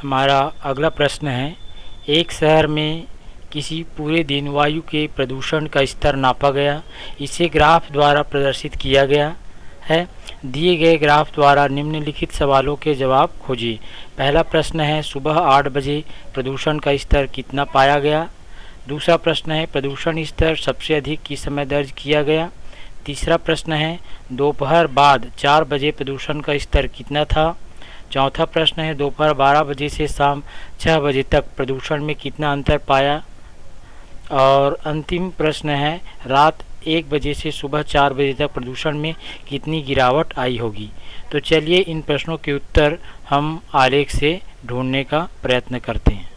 हमारा अगला प्रश्न है, एक शहर में किसी पूरे दिन वायु के प्रदूषण का स्तर नापा गया। इसे ग्राफ द्वारा प्रदर्शित किया गया है। दिए गए ग्राफ द्वारा निम्नलिखित सवालों के जवाब खोजिए। पहला प्रश्न है, सुबह 8 बजे प्रदूषण का स्तर कितना पाया गया। दूसरा प्रश्न है, प्रदूषण स्तर सबसे अधिक किस समय दर्ज किया गया। तीसरा प्रश्न है, दोपहर बाद 4 बजे प्रदूषण का स्तर कितना था। चौथा प्रश्न है, दोपहर 12 बजे से शाम 6 बजे तक प्रदूषण में कितना अंतर पाया। और अंतिम प्रश्न है, रात 1 बजे से सुबह 4 बजे तक प्रदूषण में कितनी गिरावट आई होगी। तो चलिए इन प्रश्नों के उत्तर हम आलेख से ढूंढने का प्रयत्न करते हैं।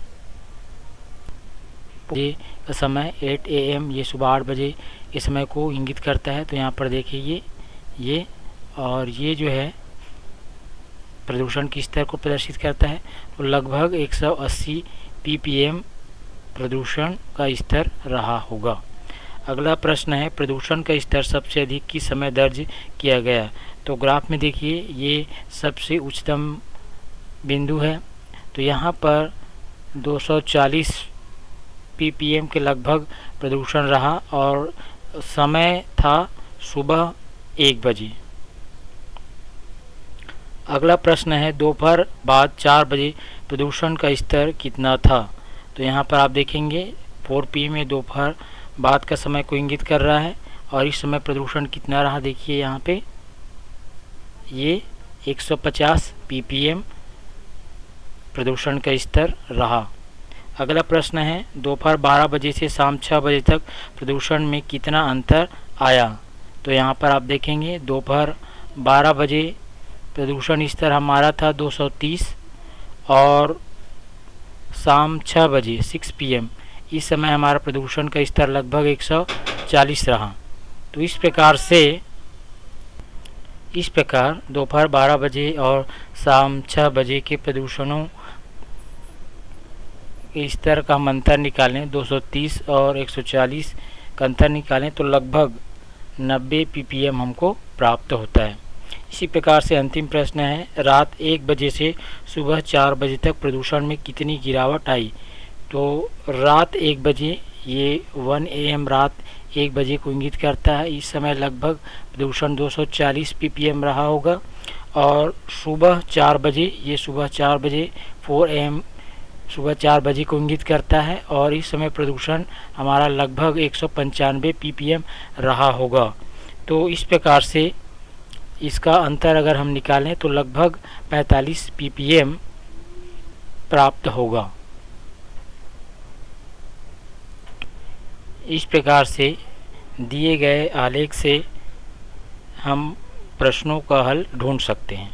ये का समय 8 AM, ये सुबह 8 बजे के समय को इंगित करता है। तो यहाँ पर देखिए ये और ये जो है प्रदूषण के स्तर को प्रदर्शित करता है। तो लगभग 180 ppm प्रदूषण का स्तर रहा होगा। अगला प्रश्न है, प्रदूषण का स्तर सबसे अधिक किस समय दर्ज किया गया। तो ग्राफ में देखिए ये सबसे उच्चतम बिंदु है। तो यहाँ पर 240 ppm के लगभग प्रदूषण रहा और समय था सुबह 1 बजे। अगला प्रश्न है, दोपहर बाद 4 बजे प्रदूषण का स्तर कितना था। तो यहाँ पर आप देखेंगे 4 PM में दोपहर बाद का समय को इंगित कर रहा है और इस समय प्रदूषण कितना रहा। देखिए यहाँ पे ये 150 ppm प्रदूषण का स्तर रहा। अगला प्रश्न है, दोपहर 12 बजे से शाम 6 बजे तक प्रदूषण में कितना अंतर आया। तो यहाँ पर आप देखेंगे दोपहर 12 बजे प्रदूषण स्तर हमारा था 230 और शाम 6 बजे 6 PM इस समय हमारा प्रदूषण का स्तर लगभग 140 रहा। तो इस प्रकार दोपहर 12 बजे और शाम 6 बजे के प्रदूषणों के स्तर का हम अंतर निकालें, 230 और 140 का अंतर निकालें तो लगभग 90 ppm हमको प्राप्त होता है। इसी प्रकार से अंतिम प्रश्न है, रात 1 बजे से सुबह 4 बजे तक प्रदूषण में कितनी गिरावट आई। तो रात 1 बजे ये 1 AM रात 1 बजे को इंगित करता है। इस समय लगभग प्रदूषण 240 ppm रहा होगा। और सुबह 4 बजे ये सुबह 4 बजे 4 AM सुबह 4 बजे को इंगित करता है और इस समय प्रदूषण हमारा लगभग 195 ppm रहा होगा। तो इस प्रकार से इसका अंतर अगर हम निकालें तो लगभग 45 ppm प्राप्त होगा। इस प्रकार से दिए गए आलेख से हम प्रश्नों का हल ढूंढ सकते हैं।